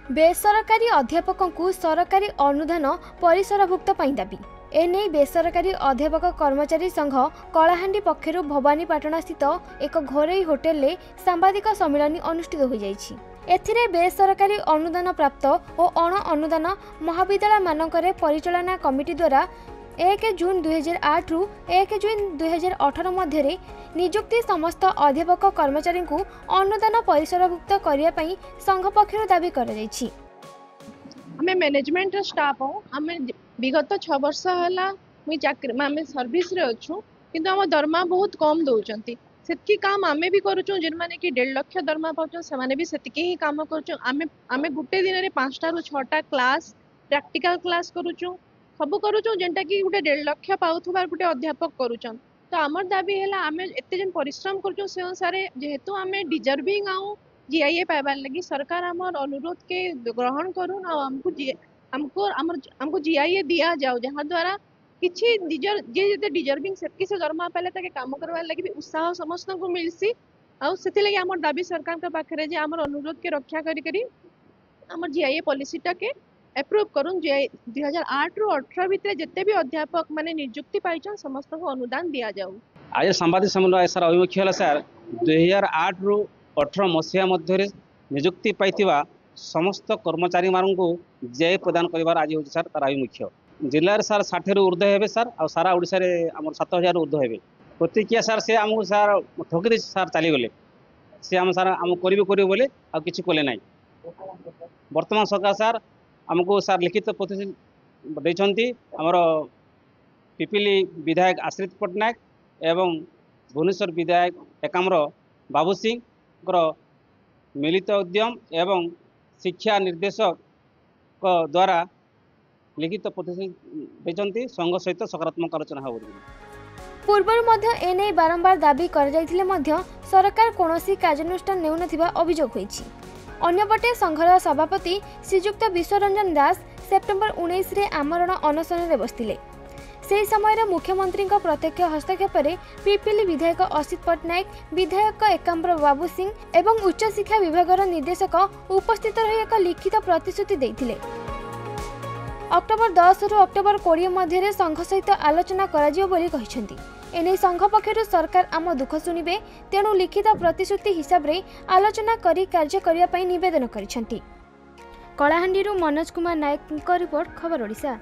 बेसरकारी अध्यापकों को सरकारी अनुदान परिसरभुक्त दाबी एने बेसरकारी अध्यापक कर्मचारी संघ कलाहांडी पक्षर भवानीपाटना स्थित एक घरोई होटेल में सांबादिक सम्मेलन अनुष्ठित हो जाइछि। एथिरे बेसरकारी अनुदान प्राप्त और अण अनुदान महाविद्यालय मानकरे परिचालना कमिटी द्वारा 1 जून 2008 रु 1 जून 2018 मध्य नियुक्ति समस्त अध्यापक कर्मचारी को अनुदान परिसरभुक्त करने संघ पक्षर दाबी कर मैनेजमेंट स्टाफ आम विगत 6 वर्ष है मुझे चाकरी आम सर्विस रे अच्छु किंतु आम दरमा बहुत कम दौरान से काम आम भी करुँ जो मैंने कि 1.5 लाख दरमा पाचन से भी सेतिकी ही काम करें गोटे दिन में 5टा ରୁ 6टा क्लास प्रैक्टिकल क्लास करुँ सब करुँ जेनटा कि गोटे 1.5 लाख पाउथबार गोटे अध्यापक करुँचन। तो आमर दाबी है आम एत जेन परिश्रम करुँ से अनुसार जेहेतु आम डिजर्विंग आउ जीआईए पाइबार लगी सरकार आमर अनुरोध के ग्रहण करूँ आमको जीआईए दिया जाओ जहाँ द्वारा किसी जे डिजर्विंग से दरमा पाले ताके काम करवार लगी भी उत्साह समस्त को मिलसी आउ से लगी आमर दाबी सरकार के पाखरे जे आमर अनुरोध के रक्षा करी आमर जीआईए पॉलिसीटा के एप्रूव करूँ 2008 ରୁ 18 भितर जिते भी अध्यापक माने नियुक्ति पाइछन समस्त को अनुदान दिया जाऊ। आज सांबादिक सम्मेलन सर अभिमुख्य है सर 2008 ରୁ 18 मसीहा मध्य नियुक्ति पाइथिबा समस्त कर्मचारी मान को जे प्रदान कर आज हूँ सर तार अभिमुख्य जिले में सर 60 ରୁ ऊर्ध्व हे सर आ सारा ओडिशा रे आम 7000 ରୁ ऊर्ध्व हे प्रतिक्रिया सर से आमको सर ठकी सर चलीगले सी आम सर आम करेंगे बोले आ कि कले ना बर्तमान सरकार सर आमको सर लिखित प्रतिश्रुति देती आमर पिपिली विधायक आश्रित पट्टनायक एवं भुवनेश्वर विधायक एकाम्र बाबू सिंह मिलित उद्यम एवं शिक्षा निर्देशक द्वारा लिखित प्रतिश्रुति देती संघ सहित सकारात्मक आलोचना हो। पूर्व एने बारंबार दाबी कर सरकार कौनसी कार्यानुष्ठान नेउनथिबा अभियोग होईछि। अन्यपटे संघर सभापति श्रीजुक्त विश्वरंजन दास सेप्टेम्बर 19 रे आमरण अनशन रे बसथिले। से समय मुख्यमंत्री प्रत्यक्ष हस्तक्षेप पिपिली विधायक असित पट्टनायक विधायक एकाम्र बाबू सिंह एवं उच्च शिक्षा विभाग निर्देशक उपस्थित रही एक लिखित प्रतिश्रुति देथिले। अक्टोबर 10 रु अक्टोबर 20 मध्य संघ सहित आलोचना कराजियो बोली कहिसेंती। एने संघ पक्षर सरकार आम दुख शुणिबे तेणु लिखित प्रतिश्रुति हिसाब रे आलोचना करी कार्य करिया पई निवेदन करिसेंती। कलाहांडी मनोज कुमार नायक रिपोर्ट खबर ओडिशा।